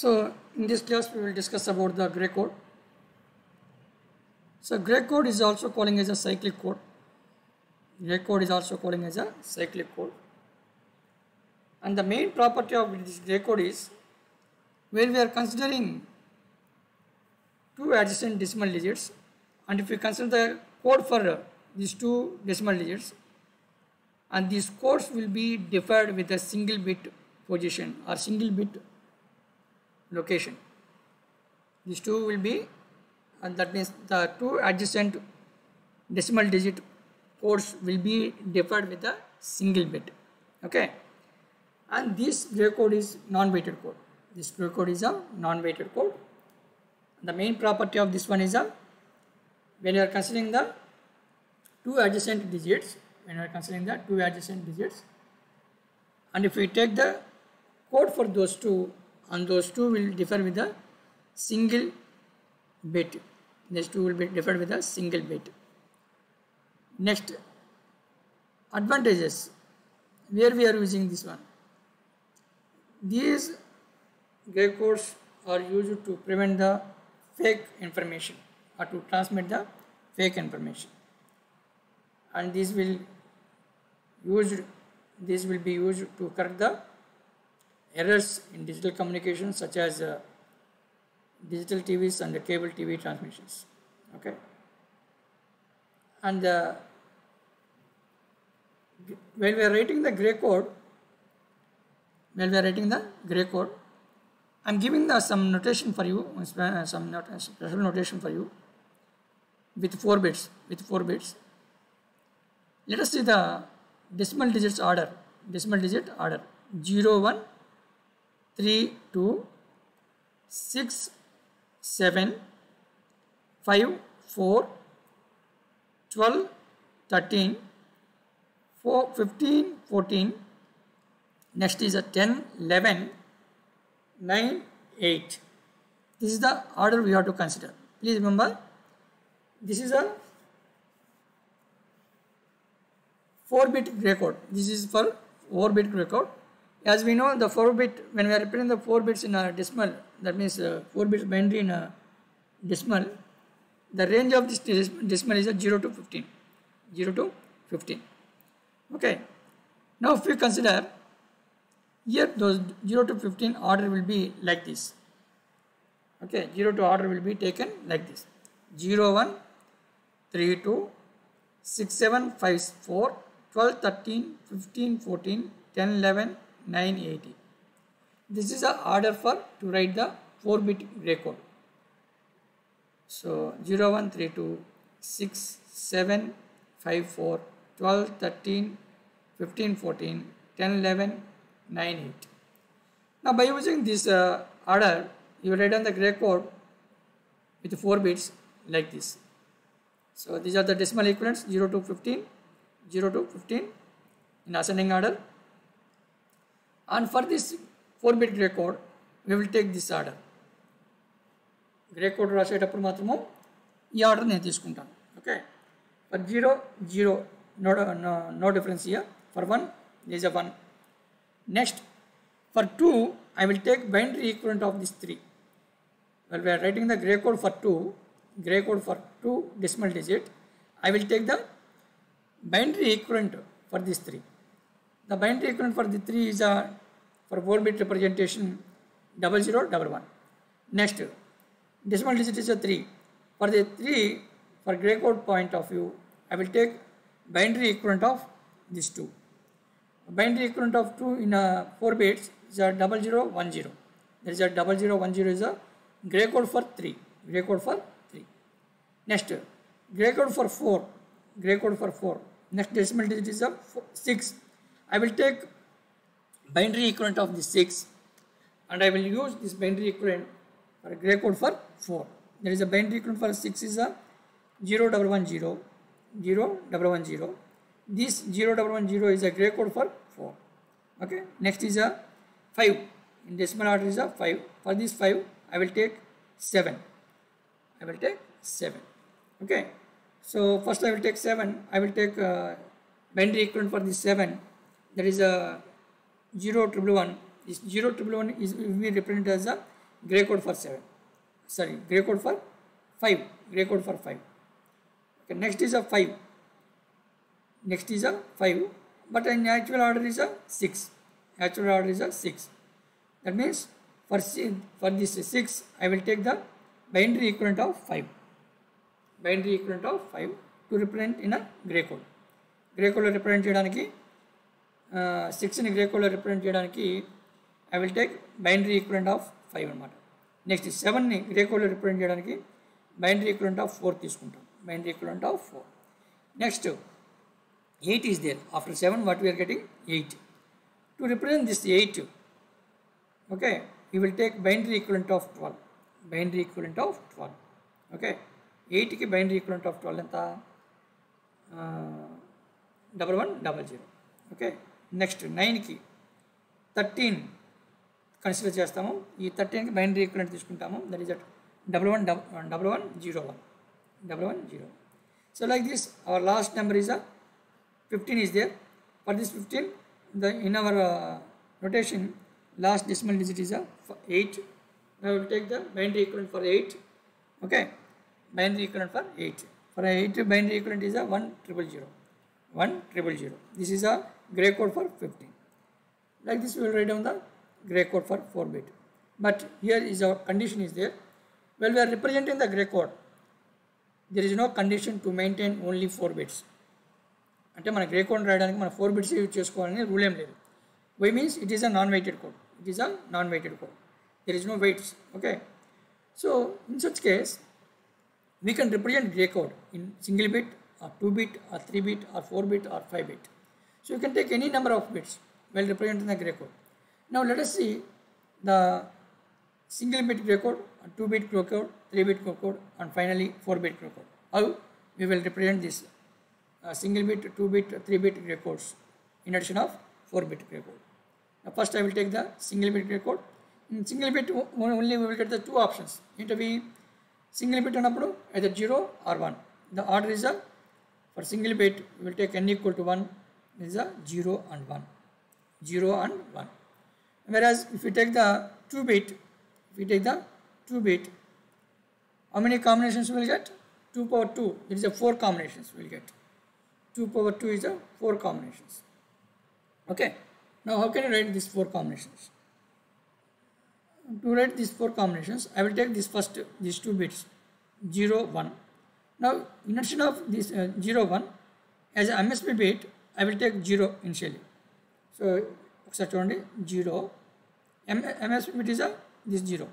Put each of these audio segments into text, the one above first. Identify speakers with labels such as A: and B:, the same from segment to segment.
A: So in this class we will discuss about the gray code. So gray code is also calling as a cyclic code. Gray code is also calling as a cyclic code. And the main property of this gray code is where we are considering two adjacent decimal digits, and if we consider the code for these two decimal digits, and these codes will be defined with a single bit position or single bit location. These two will be, and that means the two adjacent decimal digit codes will be defined with a single bit. Okay, and this gray code is non-weighted code. This gray code is a non-weighted code. The main property of this one is a, when you are considering the two adjacent digits, and if we take the code for those two, and those two will differ with a single bit. These two will be different with a single bit. Next, advantages, where we are using this one. These gray codes are used to prevent the fake information or to transmit the fake information, and this will be used to correct the errors in digital communication, such as digital TVs and cable TV transmissions. Okay, and when we are writing the gray code, I am giving some notation for you, some special notation for you with 4 bits. Let us see the decimal digit order. 0, 1, 3, 2, 6, 7, 5, 4, 12, 13, 4, 15, 14. Next is a 10, 11, 9, 8. This is the order we have to consider. Please remember, this is a 4-bit gray code. This is for 4-bit gray code. As we know, the 4-bit, when we are representing the 4 bits in a decimal, that means 4 bits binary in a decimal, the range of this decimal is 0 to 15. Okay. Now if we consider here, those 0 to 15 order will be like this. Okay, 0 to order will be taken like this. 0, 1, 3, 2, 6, 7, 5, 4, 12, 13, 15, 14, 10, 11, 9, 80. This is the order for to write the 4-bit gray code. So 0, 1, 3, 2, 6, 7, 5, 4, 12, 13, 15, 14, 10, 11, 9, 8. Now by using this order, you write down the gray code with 4 bits like this. So these are the decimal equivalents, 0 to 15 in ascending order. And for this 4-bit gray code, we will take this order. Gray code రాసేటప్పుడు మాత్రము ఈ order నేను తీసుకుంటాను. Okay, for 0, 0, no difference here. For 1, there is a 1. Next, for 2, I will take binary equivalent of this 3. Well, we are writing the gray code for 2 decimal digit. I will take the binary equivalent for this 3. The binary equivalent for the 3 is for 4-bit representation 0011. Next, decimal digit is a 3. For the 3, for gray code point of view, I will take binary equivalent of this 2. Binary equivalent of 2 in 4 bits is a 0010. There is a 0010 is a gray code for 3. Next, gray code for 4. Next decimal digit is a 6. I will take binary equivalent of the 6, and I will use this binary equivalent for a gray code for 4. There is a binary equivalent for 6 is a 0110. This 0110 is a gray code for 4. Okay. Next is a 5. In decimal order is a 5. For this 5, I will take 7. Okay. So first I will take 7. I will take binary equivalent for this 7. That is a 0111. This 0111 is will be represented as a gray code for 7. Sorry, gray code for 5. Gray code for 5. Okay, next is a 5. Next is a 5. But in actual order is a 6. Actual order is a 6. That means for this 6, I will take the binary equivalent of 5. Binary equivalent of 5 to represent in a gray code. Gray code represent cheyadaniki 6 ni gray code represent cheyadaniki I will take binary equivalent of 5 anamata. Next 7 ni gray code represent cheyadaniki binary equivalent of 4 తీసుకుంటాం. Binary equivalent of 4. Next 8 is there. After 7 what we are getting? 8. To represent this 8, okay, we will take binary equivalent of 12. Binary equivalent of 12. Okay, 8 ki binary equivalent of 12 enta 1100. Okay, next 9 ki 13 consider చేస్తాము. ఈ 13 కి binary equivalent తీసుకుంటాము. That is at 1101. So like this our last number is a 15 is there. For this 15, in our notation last decimal digit is a 8. Now we will take the binary equivalent for 8. Okay, binary equivalent for 8. For 8 binary equivalent is a 1000. This is a gray code for 15. Like this we will write down the gray code for 4-bit. But here is our condition is there. When we are representing the gray code, there is no condition to maintain only 4 bits. అంటే మన grey code రాయడానికి మన 4 bits use చేసుకోవాలని rule ఏం లేదు. Why means it is a non weighted code. There is no weights. Okay, so in such case we can represent gray code in single bit or 2 bit or 3 bit or 4 bit or 5 bit. So you can take any number of bits while representing the gray code. Now let us see the single bit gray code, 2 bit gray code, 3 bit gray code, and finally 4 bit gray code. How we will represent this single bit, 2 bit, 3 bit gray codes in addition of 4 bit gray code. Now first I will take the single bit gray code. In single bit only we will get the two options. Into we single bit annappudu either 0 or 1. The order is a for single bit we will take n equal to 1. This is a 0 and 1. Whereas if we take the 2 bit, how many combinations we will get? 2 power 2. It is a 4 combinations we will get. 2 power 2 is a 4 combinations. Okay. Now how can you write these 4 combinations? To write these 4 combinations, I will take this first, these 2 bits, 0, 1. Now in addition of this 0, 1, as a MSB bit, I will take 0 initially. So ఒకసారి చూడండి 0, MSB bit is a this 0.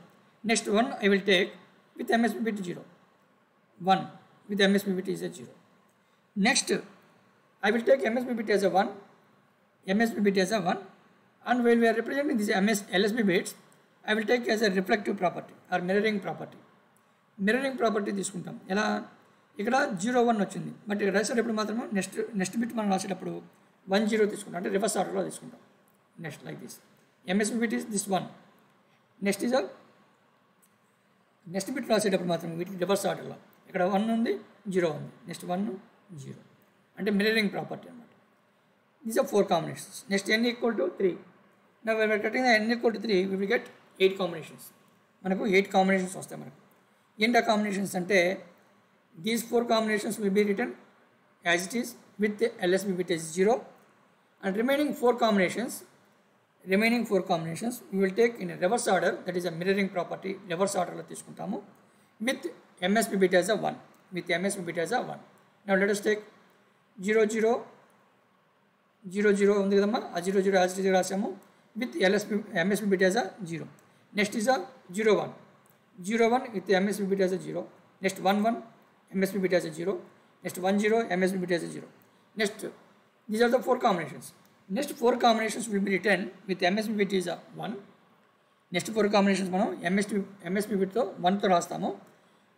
A: Next 1 I will take with MSB bit 0. 1 with MSB bit is a 0. Next I will take MSB bit as a 1, and while we are representing these LSB bits, I will take as a reflective property or mirroring property తీసుకుంటాం. ఎలా ఇక్కడ 0, 1 వచ్చింది, but ఇక్కడ రాసేటప్పుడు మాత్రమే next bit మనం రాసేటప్పుడు 1, 0 తీసుకుంటాం, అంటే రివర్స్ ఆర్డర్లో తీసుకుంటాం. Next like this MSB bit is this 1. Next is a next bit రాసేటప్పుడు మాత్రం వీటికి రివర్స్ ఆర్డర్లో ఇక్కడ 1 ఉంది, 0 ఉంది, నెక్స్ట్ 1, 0, అంటే మిర్రరింగ్ ప్రాపర్టీ అనమాట. These are 4 combinations. Next n equal to 3. Now when we are cutting the n equal to 3, we will get 8 combinations. మనకు 8 combinations వస్తాయి. మనకు ఏంటి combinations అంటే these 4 combinations will be written as it is with the LSB bit as 0, and remaining 4 combinations we will take in a reverse order, that is a mirroring property, reverse order లో తీసుకుంటాము with MSB bit as a 1. Now let us take 0, 0, 0, 0 ఉంది కదమ్మా, ఆ 0, 0 as it is రాసాము with MSB bit as a 0. Next is a 0, 1 with the MSB bit as a 0. Next 1, 1 MSB bit as a 0. Next 1, 0 MSB bit as a 0. Next these are the 4 combinations. Next 4 combinations will be written with MSB bit is a 1. Next 4 combinations మనం MSB bit తో 1 తో రాస్తాము,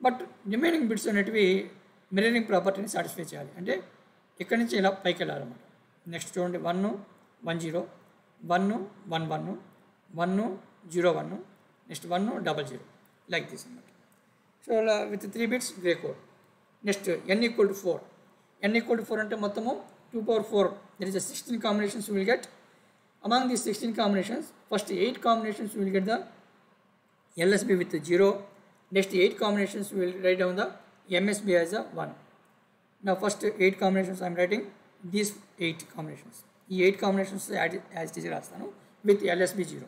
A: but remaining bits అనేటివి mirroring ప్రాపర్టీని satisfy చేయాలి, అంటే ఇక్కడి నుంచి ఇలా పైకి వెళ్ళాలన్నమాట. నెక్స్ట్ చూడండి 1, 1, 0, 1, 1, 1, 1, 0, 1, నెక్స్ట్ 1, 0, 0, లైక్ దిస్ అన్నమాట. సో అలా with 3 bits grey code. Next n equal to 4. అంటే మొత్తము 2 power 4. There is a 16 combinations we will get. Among these 16 combinations, first 8 combinations we will get the LSB with 0. Next 8 combinations we will write down the MSB as a 1. Now first 8 combinations I am writing these 8 combinations. The 8 combinations as it is with LSB 0.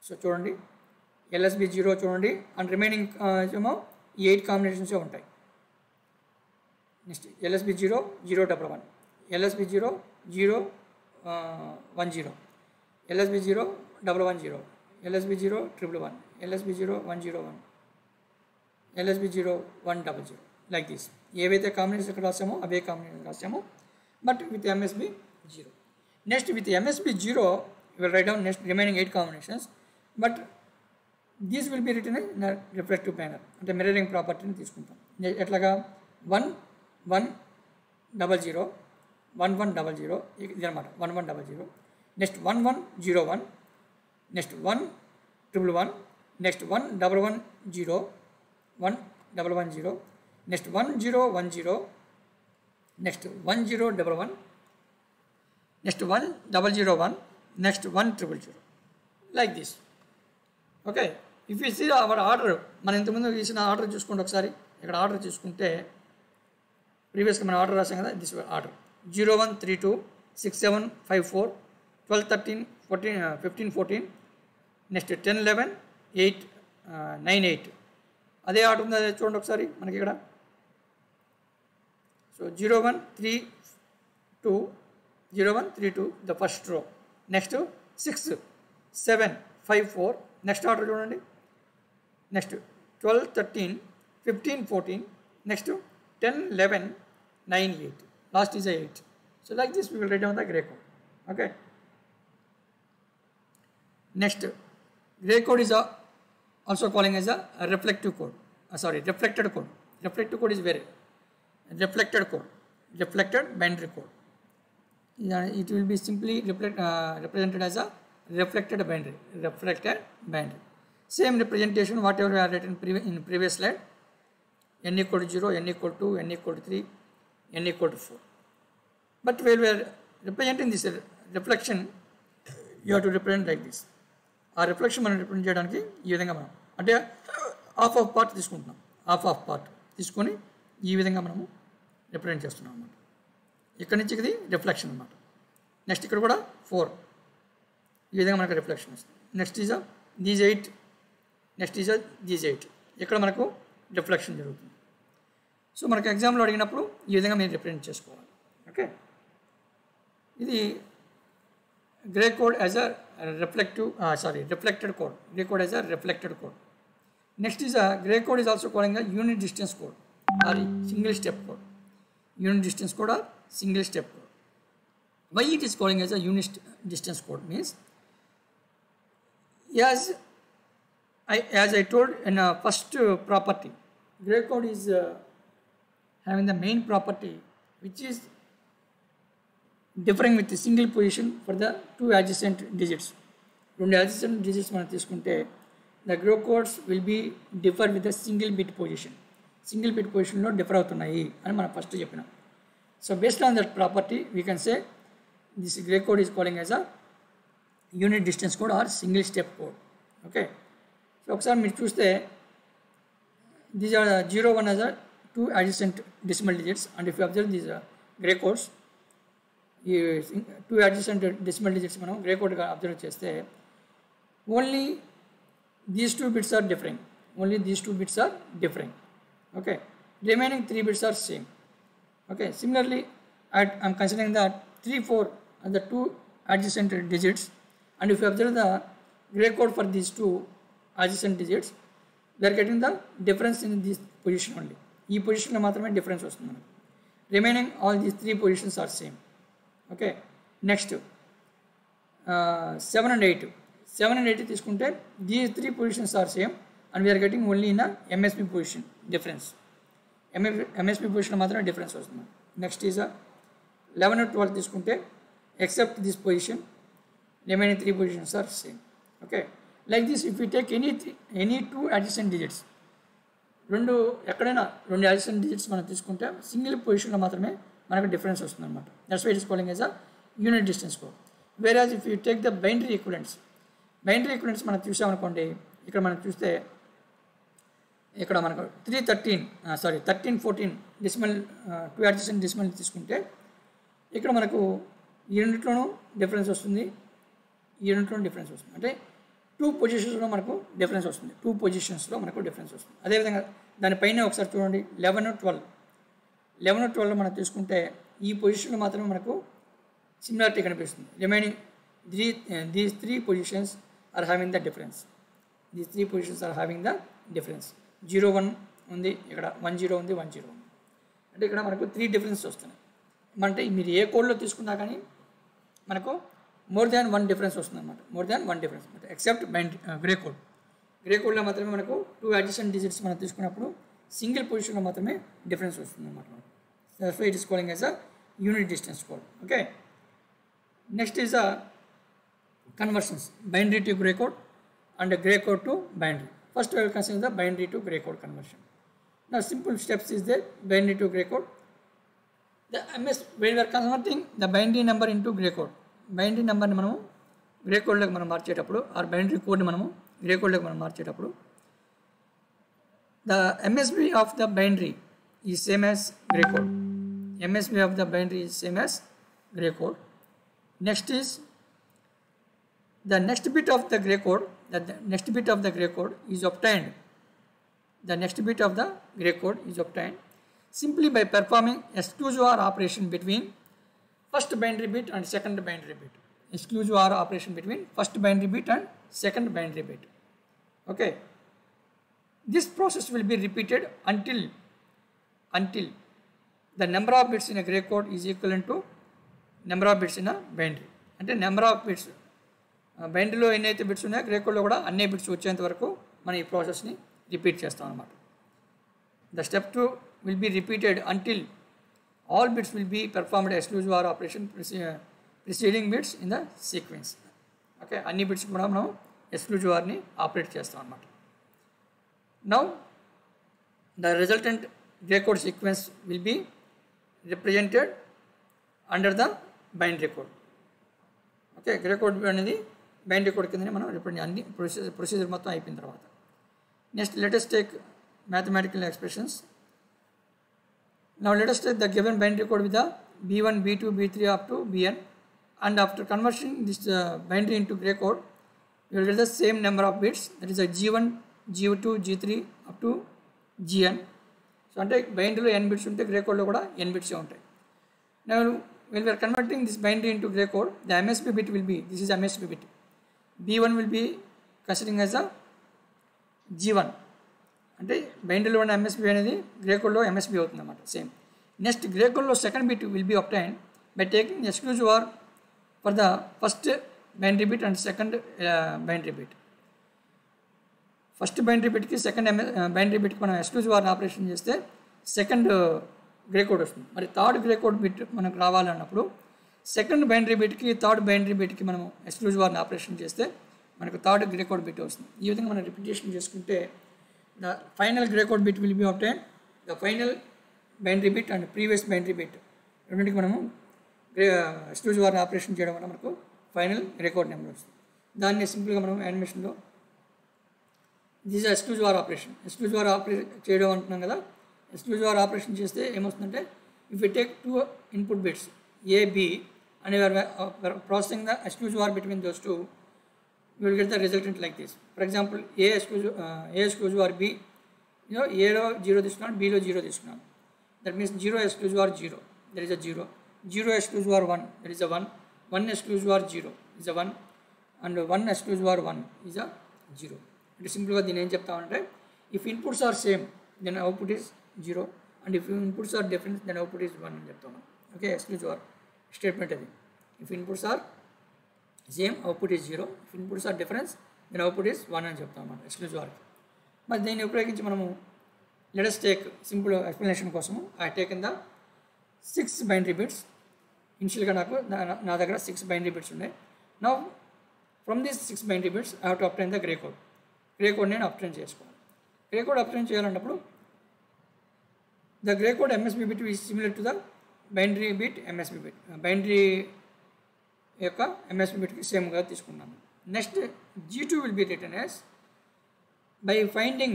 A: So చూడండి LSB 0 చూడండి and remaining ఏమో 8 combinations ఉంటాయి. Next LSB 0 0 1 1, LSB 0 0 1 0, LSB 0 1 1 0, LSB 0 1 1 1, LSB 0 1 0 1, LSB 0 1 0 0, like this. ఏవైతే combinations ఇక్కడ రాసామో అవే combinations రాసాము but with MSB 0. Next with MSB 0 we will write down next remaining 8 combinations, but these will be written in a reflective manner. అంటే mirroring ప్రాపర్టీని తీసుకుంటాం. ఎట్లాగా 1 1 0 0 1 1 0 0 ఇది అనమాట 1 1 0 0. Next 1 1 0 1, next 1 1 1, next 1 1 1 0 1 1 1 0, next 1 0 1 0, next 1 0 1 1, next 1 0 0 1, next 1 0 0 0, like this. Okay, if you see our order, మనం ఇంతకుముందు తీసిన order చూసుకోండి ఒకసారి. ఇక్కడ ఆర్డర్ చూసుకుంటే ప్రీవియస్గా మనం ఆర్డర్ రాసాం కదా, దిస్ ఆర్డర్ 0 1 3 2 6 7 5 4 12 13 14 15 14, నెక్స్ట్ 10 11 8 9 8. అదే ఆర్డర్ ఉంది, అదే చూడండి ఒకసారి మనకి ఇక్కడ. So 0 1 3 2 0 1 3 2 the first row, next 6 7 5 4, next order చూడండి, next 12 13 15 14, next 10 11 9 8, last is 8. So like this we will write down the Gray code. Okay, next Gray code is also calling as a reflective code, reflected code. Reflective code is very reflected code, reflected binary code. It will be simply represented as a reflected binary. Same representation whatever we are written in previous slide. N equal to 0, n equal to 2, n equal to 3, n equal to 4. But when we are representing this reflection, you have to represent like this. ఆ reflection మనం represent చేయడానికి ఈ విధంగా మనం అంటే half of part తీసుకుంటున్నాం. Half of part తీసుకొని ఈ విధంగా మనము రిప్రజెంట్ చేస్తున్నాం అన్నమాట. ఇక్కడ నుంచి ఇది రిఫ్లెక్షన్ అన్నమాట. నెక్స్ట్ ఇక్కడ కూడా 4, ఈ విధంగా మనకు రిఫ్లెక్షన్ వస్తుంది. Next is these 8, next is these 8, ఇక్కడ మనకు రిఫ్లెక్షన్ జరుగుతుంది. సో మనకు ఎగ్జామ్లో అడిగినప్పుడు ఈ విధంగా మీరు రిప్రజెంట్ చేసుకోవాలి. ఓకే, ఇది grey code as a reflected code. Gray code as a reflected code. Next is a gray code is also calling a unit distance code or single step code. Unit distance code or single step code. Why it is calling as a unit distance code means, as I told in a first property, gray code is having the main property which is differing with the single position for the two adjacent digits. రెండు adjacent digits మనం తీసుకుంటే the gray codes will be differ with the single bit position. Single bit పొజిషన్లో differ అవుతున్నాయి అని మనం first చెప్పినాం. So based on that property we can say this Gray code is calling as a unit distance code or single step code. Okay, so ఒకసారి మీరు చూస్తే these are 0 1 as a two adjacent decimal digits, and if you observe these gray codes, ఈ two adjacent decimal digits మనం grey కోడ్గా observe చేస్తే only these 2 bits are differing. Only these 2 bits are differing. Okay, remaining 3 bits are same. Okay, similarly I'm considering that 3 4 are the two adjacent digits, and if you observe the gray code for these two adjacent digits, we are getting the difference in this position only. ఈ పొజిషన్లో మాత్రమే difference వస్తుంది మనకు. Remaining all these 3 positions are same. Okay, next 7 and 8. 7 and 8 తీసుకుంటే these 3 positions are same, and we are getting only in a MSB position difference. MSB position మాత్రమే difference వస్తుంది. Next is 11 and 12 తీసుకుంటే except this position remaining 3 positions are same. Okay, like this if we take any two adjacent digits, ఎక్కడైనా రెండు adjacent digits మనం తీసుకుంటే single పొజిషన్లో మాత్రమే మనకు డిఫరెన్స్ వస్తుంది అనమాట. That's why it is calling as a unit distance code. Where as if you take the binary equivalents మనం చూసామనుకోండి, ఇక్కడ మనం చూస్తే ఇక్కడ మనకు 1314 డెసిమల్ 2 అడ్జసెంట్ డెసిమల్ తీసుకుంటే ఇక్కడ మనకు ఈ రెండిట్లోనూ డిఫరెన్స్ వస్తుంది, ఈ రెండిట్లోనూ డిఫరెన్స్ వస్తుంది. అంటే 2 పొజిషన్స్లో మనకు డిఫరెన్స్ వస్తుంది, 2 పొజిషన్స్లో మనకు డిఫరెన్స్ వస్తుంది. అదేవిధంగా దానిపైన ఒకసారి చూడండి 11, 12 మనం తీసుకుంటే ఈ పొజిషన్లో మాత్రమే మనకు సిమిలారిటీ కనిపిస్తుంది. Remaining these 3 positions are having the difference. These 3 positions are having the difference. 0, 1 ఉంది, ఇక్కడ 1, 0 ఉంది, 1, 0 ఉంది. అంటే ఇక్కడ మనకు 3 డిఫరెన్స్ వస్తున్నాయి. అంటే మీరు ఏ కోడ్లో తీసుకున్నా కానీ మనకు మోర్ దాన్ 1 డిఫరెన్స్ వస్తుంది అనమాట. More than 1 difference except grey code. Grey కోడ్లో మాత్రమే మనకు 2 అడిషనల్ డిజిట్స్ మనం తీసుకున్నప్పుడు సింగిల్ పొజిషన్లో మాత్రమే డిఫరెన్స్ వస్తుంది అనమాట. So it is calling as a unit distance code. Okay, next is a conversions, binary to grey code and grey code to binary. First we will consider the binary to gray code conversion. Now simple steps is there, binary to gray code. When we are converting the binary number into gray code, binary number ni manamu gray code loki manam marchetappudu or binary code ni manamu gray code loki manam marchetappudu, the MSB of the binary is same as gray code. MSB of the binary is same as gray code. Next is the next bit of the gray code. The next bit of the gray code is obtained. The next bit of the gray code is obtained simply by performing exclusive OR operation between first binary bit and second binary bit. Exclusive OR operation between first binary bit and second binary bit. Okay. This process will be repeated until the number of bits in a gray code is equivalent to number of bits in a binary. అంటే number of bits బైనరీలో ఎన్నైతే bits ఉన్నాయో grey కోడ్లో కూడా అన్ని bits వచ్చేంత వరకు మనం ఈ ప్రాసెస్ని రిపీట్ చేస్తాం అన్నమాట. The step 2 will be repeated until all bits will be performed exclusive OR operation preceding bits in the sequence. Okay, అన్ని బిట్స్ కూడా మనం ఎక్స్క్లూజివ్ ORని ఆపరేట్ చేస్తాం అన్నమాట. Now the resultant Gray code sequence will be represented under the binary code. Okay, Gray code అనేది binary code కిందనే మనం represent అన్ని ప్రొసీజర్ మొత్తం అయిపోయిన తర్వాత. Next let us take mathematical expressions. Now let us take the given binary code with the B1, B2, B3 up to Bn, and after converting this binary into gray code you will get the same number of bits, that is a G1, G2, G3 up to Gn. So అంటే బైనరీలో n bits ఉంటే grey కోడ్లో కూడా n బిట్సే ఉంటాయి. Now when we are converting this binary into gray code, the MSB bit will be, this is MSB bit, B1 will be considering as a G1. అంటే బైనరీలో ఉన్న MSB అనేది Gray కోడ్లో MSB అవుతుంది అన్నమాట. Same next grey కోడ్లో second bit will be obtained by taking exclusive OR for the first binary bit and second binary bit. First binary బిట్కి second binary బిట్కి మనం ఎక్స్క్లూజివ్ OR ఆపరేషన్ చేస్తే second Gray code వస్తుంది. మరి third Gray code bit మనకు రావాలన్నప్పుడు second binary బిట్కి third binary బిట్కి మనం ఎక్స్క్లూజివ్ OR ఆపరేషన్ చేస్తే మనకు థర్డ్ గ్రే కోడ్ బిట్ వస్తుంది. ఈ విధంగా మనం రిపిటేషన్ చేసుకుంటే the final grey code bit will be obtained, the final binary bit and previous binary bit రెండింటికి మనము ఎక్స్క్లూజివ్ OR ఆపరేషన్ చేయడం వల్ల మనకు ఫైనల్ గ్రే కోడ్ నెంబర్ వస్తుంది. దాన్ని సింపుల్గా మనం యానిమేషన్లో this exclusive OR operation, exclusive OR operation చేయడం అంటున్నాం కదా. ఎక్స్క్లూజివ్ OR ఆపరేషన్ చేస్తే ఏమొస్తుందంటే if you take 2 input bits A, B and you are processing the exclusive OR between those two, you will get the resultant like this. For example, A exclusive OR B, you know, A లో 0 తీసుకున్నాను, B లో 0 తీసుకున్నాను. That means 0 exclusive OR 0, there is a 0. 0 exclusive OR 1, there is a 1. 1 exclusive OR 0 is a 1, and 1 exclusive OR 1 is a 0. అంటే సింపుల్గా దీన్ని ఏం చెప్తామంటే if inputs are same then output is 0, and if inputs are difference then output is 1 అని చెప్తాము. Okay, exclusive OR statement అది. If inputs are same output is 0, if inputs are difference then output is 1 అని చెప్తాం అన్నమాట exclusive OR. మరి దీన్ని ఉపయోగించి మనము let us take simple explanation కోసము I taken the 6 binary bits. ఇనిషియల్గా నా దగ్గర 6 బైనరీ బిట్స్ ఉన్నాయి. Now from these 6 binary bits I have to obtain the Gray code. Gray code నేను అప్టైన్ చేసుకోవాలి. గ్రే కోడ్ అప్టైన్ చేయాలన్నప్పుడు the Gray code MSB bit is similar to the binary bit MSB bit. Binary యొక్క MSB బిట్కి సేమ్గా తీసుకున్నాను. Next G2 will be written as by finding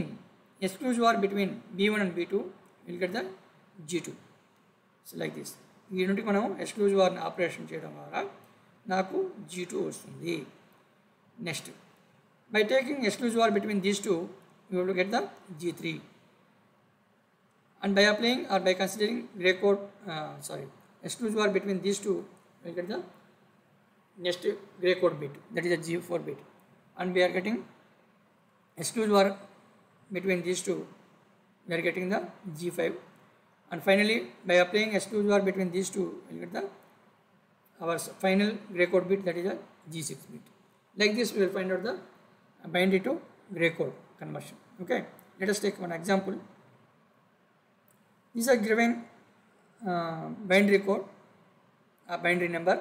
A: exclusive OR between B1 and B2, we'll get the G2. So like this. ఈ నుండి మనం exclusive OR operation చేయడం ద్వారా నాకు G2 వస్తుంది. Next by taking exclusive OR between these two, we will get the G3. And by applying or by considering exclusive OR between these two, we will get the next gray code bit, that is a G4 bit. And we are getting exclusive OR between these two, we are getting the G5. And finally, by applying exclusive OR between these two, we will get our final gray code bit, that is a G6 bit. Like this, we will find out the binary to gray code conversion. Okay, let us take one example. This is a given binary code, a binary number.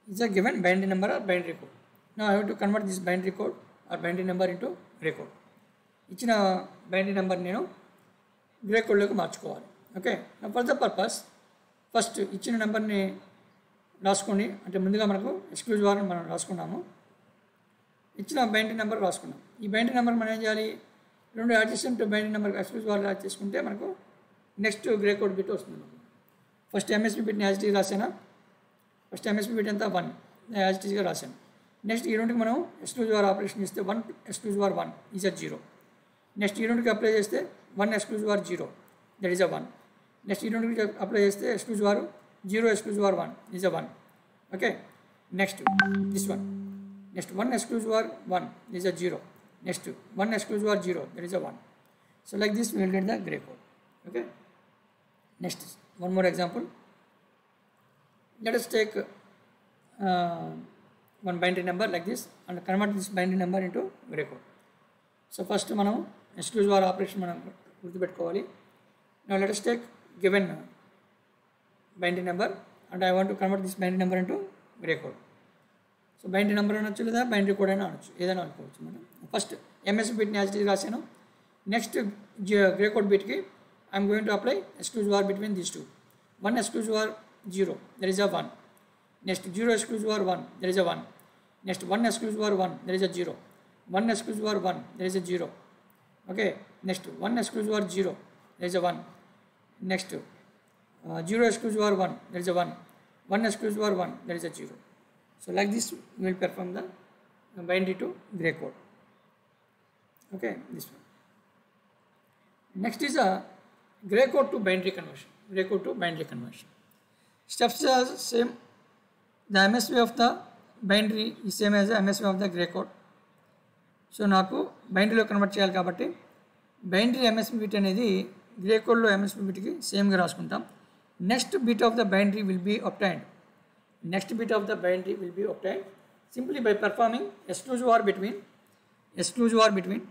A: This is a given binary number or binary code. Now I have to convert this binary code or binary number into gray code. ఇచ్చిన binary number నేను grey కోడ్లోకి మార్చుకోవాలి. Okay, for the purpose first ఇచ్చిన నెంబర్ని రాసుకొని, అంటే ముందుగా మనకు exclusive OR మనం రాసుకున్నాము, ఇచ్చిన బైనరీ నెంబర్ రాసుకున్నాం. ఈ బైనరీ నెంబర్ మనం ఏం చేయాలి, రెండు adjacent binary number exclusive OR చేసుకుంటే మనకు నెక్స్ట్ గ్రే కోడ్ బిట్ వస్తుంది. ఫస్ట్ ఎంఎస్పి బిట్ని యాజ్ ఇట్ ఈజ్ రాసాను. ఫస్ట్ ఎంఎస్పి బిట్ ఎంత 1 యాజ్ ఇట్ ఈజ్గా రాశాను. నెక్స్ట్ ఈ రెండుకి మనం ఎక్స్క్లూజివ్ OR ఆపరేషన్ చేస్తే 1 exclusive OR 1 is a 0. Next ఈ రెండుకి అప్లై చేస్తే 1 exclusive OR 0, that is a 1. Next ఈ రెండుకి అప్లై చేస్తే exclusive OR 0 exclusive OR 1 is a 1. Okay, next this one. Next 1 exclusive OR 1 is a 0. Next 1 exclusive OR 0, there is a 1. So like this we will get the gray code. Okay. Next one more example. Let us take one binary number like this and convert this binary number into gray code. So first మనం exclusive OR operation మనం గుర్తుపెట్టుకోవాలి. Now let us take given binary number and I want to convert this binary number into gray code. So binary number అనొచ్చు, లేదా binary code అయినా అనొచ్చు, ఏదైనా అనుకోవచ్చు మనం. ఫస్ట్ ఎంఎస్ బిట్ని యాజ్ ఇట్ ఈజ్ రాశాను. నెక్స్ట్ గ్రే కోడ్ బిట్కి I'm going to apply exclusive OR between these two. 1 exclusive OR 0, there is a 1. Next 0 exclusive OR 1, there is a 1. Next 1 exclusive OR 1, there is a 0. 1 exclusive OR 1, there is a 0. Okay, next 1 exclusive OR 0, there is a 1. Next 0 exclusive OR 1, there is a 1. 1 exclusive OR 1, there is a 0. So like this we will perform the binary to gray code. Okay, this one. Next is a gray code to binary conversion. Gray code to binary conversion. Steps are same. The MSB of the binary is same as the MSB of the gray code. So నాకు బైనరీలో convert చేయాలి కాబట్టి binary MSB bit అనేది Gray కోడ్లో MSB బిట్కి సేమ్గా రాసుకుంటాం. Next bit of the binary will be obtained. Next bit of the binary will be obtained simply by performing exclusive OR between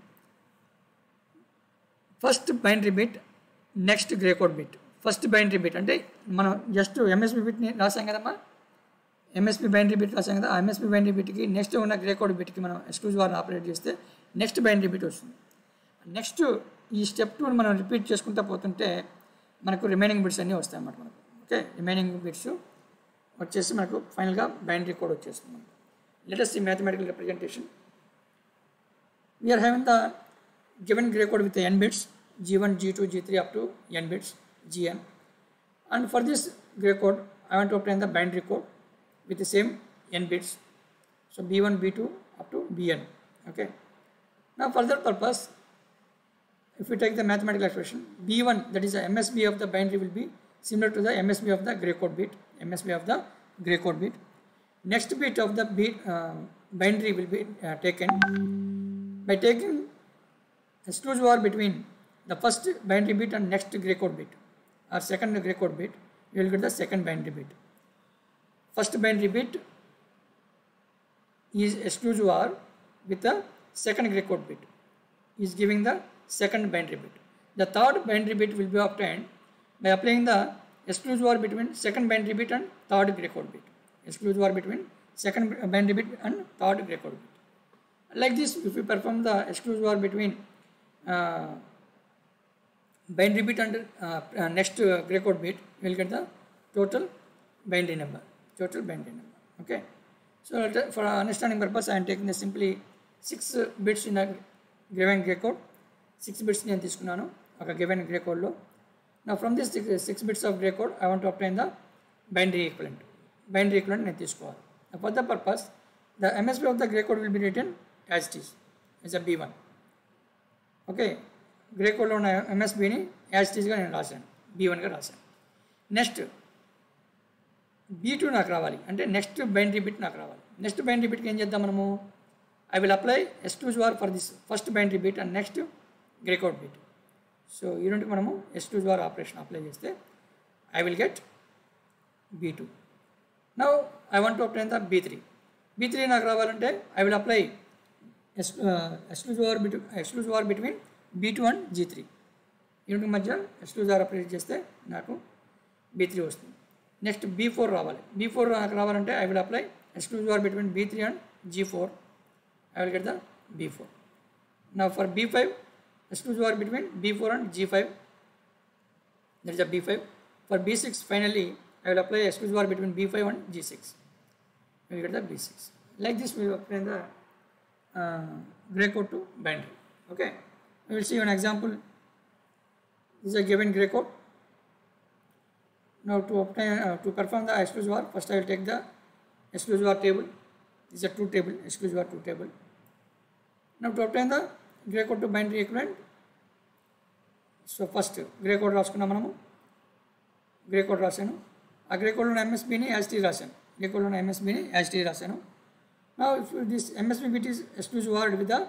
A: first binary bit, next gray code bit. First binary bit అంటే మనం just MSB బిట్ని రాసాం కదమ్మా, MSB binary bit రాసాం కదా, ఆ MSB binary బిట్కి next ఉన్న grey code బిట్కి మనం exclusive OR operate చేస్తే నెక్స్ట్ బైనరీ బిట్ వస్తుంది. నెక్స్ట్ ఈ స్టెప్ 2 మనం రిపీట్ చేసుకుంటూ పోతుంటే మనకు రిమైనింగ్ బిట్స్ అన్నీ వస్తాయి అన్నమాట మనకు. ఓకే, రిమైనింగ్ బిట్స్ వచ్చేసి మనకు ఫైనల్గా బైనరీ కోడ్ వచ్చేస్తుంది మనకు. Let us see mathematical representation. We are having the given gray code with n bits, G1, G2, G3 up to n bits, Gn. And for this gray code, I want to obtain the binary code with the same n bits. So B1, B2 up to Bn. Okay. Now for that purpose, if we take the mathematical expression, B1, that is the MSB of the binary, will be similar to the MSB of the gray code bit. MSB of the gray code bit. Next bit of the bit binary will be taken by taking exclusive OR between the first binary bit and next gray code bit or second gray code bit. You will get the second binary bit. First binary bit is exclusive OR with the second gray code bit is giving the second binary bit. The third binary bit will be obtained by applying the exclusive OR between second binary bit and third gray code bit. Exclusive OR between second binary bit and third gray code bit. Like this, if we perform the exclusive OR between binary bit and next gray code bit, we will get the total binary number. Okay. So for understanding purpose, I am taking the simply 6 bits in a given Gray code 6 bits నేను తీసుకున్నాను ఒక given Gray కోడ్లో. నా from this 6 bits of Gray code I want to obtain the binary equivalent. Binary equivalent నేను తీసుకోవాలి. For the purpose the MSB of the Gray code will be written as it is as a B1. Okay, Gray కోడ్లో ఉన్న ఎంఎస్బిని as it ఈస్గా నేను రాశాను, B1గా రాశాను. Next B2 నాకు రావాలి, అంటే నెక్స్ట్ బైనరీ బిట్ నాకు రావాలి. నెక్స్ట్ బైనరీ బిట్కి ఏం చేద్దాం మనము, I will apply S2 for this first binary bit and next grey code bit. So ఈ రెండుకి మనము S2 ఆపరేషన్ అప్లై చేస్తే I will get B2. Now I want to obtain the B3. B3 నాకు రావాలంటే I will apply S2 between B2 and G3. ఈ రెండుకి మధ్య S2 apply చేస్తే నాకు B3 వస్తుంది. నెక్స్ట్ B4 రావాలి. B4 నాకు రావాలంటే I will apply S2 between B3 and G4. I will get the B4. Now for B5, S2 between B4 and G5. That is a B5. For B6, finally, I will apply S2 between B5 and G6. We will get the B6. Like this, we will apply the gray code to binary. Okay. We will see an example. This is a given gray code. Now to perform the S2 first I will take the S2 table. This is a 2 table, S2 2 table. Now to obtain the gray code to binary equivalent, so first gray code రాసుకున్నాం మనము. Grey code రాశాను. ఆ grey కోడ్లో ఎంఎస్బిని as tea రాశాను. Grey కోడ్లో ఎంఎస్బిని as tea రాశాను. Now if this MSB bit is S2 with the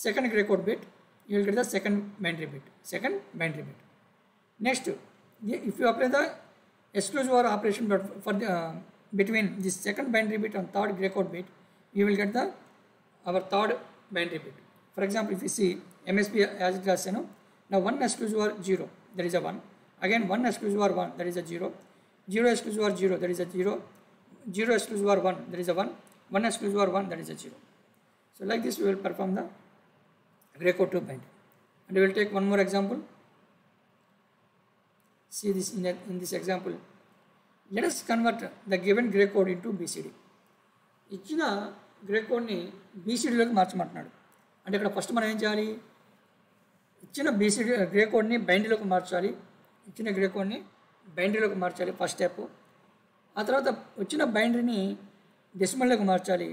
A: second gray code bit, you will get the second binary bit. Next, if you apply the S2 operation but for the between this second binary bit and third gray code bit, you will get our third binary bit. For example, if you see MSB as it is, now 1 S2 0, that is a 1. Again 1 S2 1, that is a 0. 0 S2 0, that is a 0. 0 S2 1, that is a 1. 1 S2 1, that is a 0. So like this we will perform the gray code to binary. And we will take one more example. See this in this example. Let us convert the given gray code into BCD. ఇచ్చిన grey కోడ్ని బీసీడీలోకి మార్చమంటున్నాడు. అంటే ఇక్కడ first మనం ఏం చేయాలి, ఇచ్చిన BCD grey కోడ్ని బైనరీలోకి మార్చాలి. ఇచ్చిన గ్రే కోడ్ని బైనరీలోకి మార్చాలి ఫస్ట్ స్టెప్. ఆ తర్వాత వచ్చిన బైనరీని డెసిమల్లోకి మార్చాలి.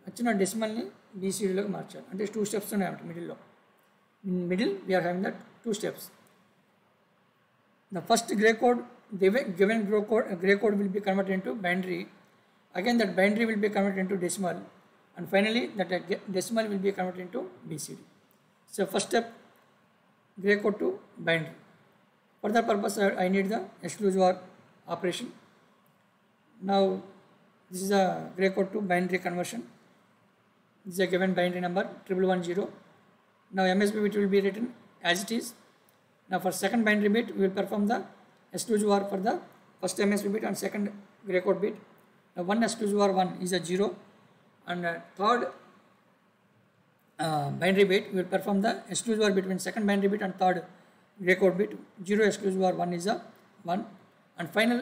A: వచ్చిన డెసిమల్ని బీసీడీలోకి మార్చాలి. అంటే 2 స్టెప్స్ ఉన్నాయి మిడిల్లో. In middle we are having the 2 steps. The first gray code, the given gray code will be converted into binary. Again that binary will be converted into decimal, and finally that decimal will be converted into BCD. So first step, gray code to binary. For that purpose I need the exclusive operation. Now this is a gray code to binary conversion. This is a given binary number 1110. Now MSB bit will be written as it is. Now for second binary bit we will perform the S2 for the first MSB bit and second gray code bit. Now 1 S2 1 is a 0, and third binary bit we will perform the S2 between second binary bit and third gray code bit. 0 S2 1 is a 1, and final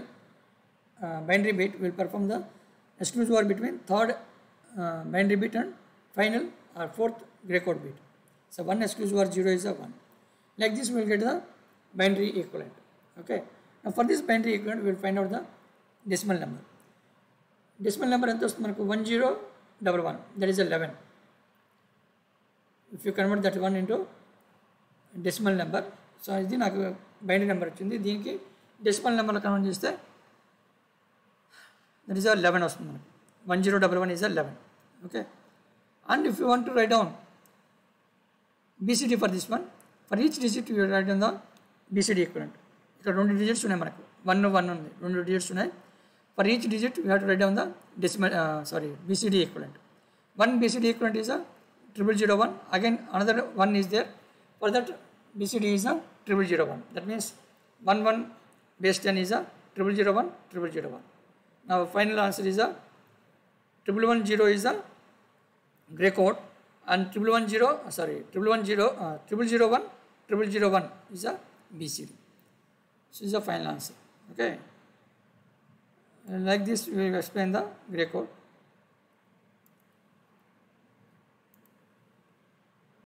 A: binary bit we will perform the S2 between third binary bit and final or fourth gray code bit. So 1 S2 0 is a 1. Like this we will get the binary equivalent. Okay. Now for this binary equivalent we will find out the decimal number. Decimal number ఎంత వస్తుంది మనకు 1011, that is 11. If you convert that one into decimal number, so ఇది నాకు binary number వచ్చింది. దీనికి decimal నెంబర్లో convert చేస్తే that is 11 వస్తుంది మనకు. 1011 is 11. Okay. And if you want to write down BCD for this one, for each digit you write down the BCD equivalent. ఇక్కడ 2 digits ఉన్నాయి మనకు, 1 ఉంది, 2 digits ఉన్నాయి. For each digit we have to write down the BCD equivalent. One BCD equivalent is a 0001. Again another one is there. For that BCD is a 0001. That means 11 base 10 is a 0001. Now final answer is a 1110 is a gray code, and 0001 is a BCD. So this is the final answer. Okay. Like this we will explain the gray code.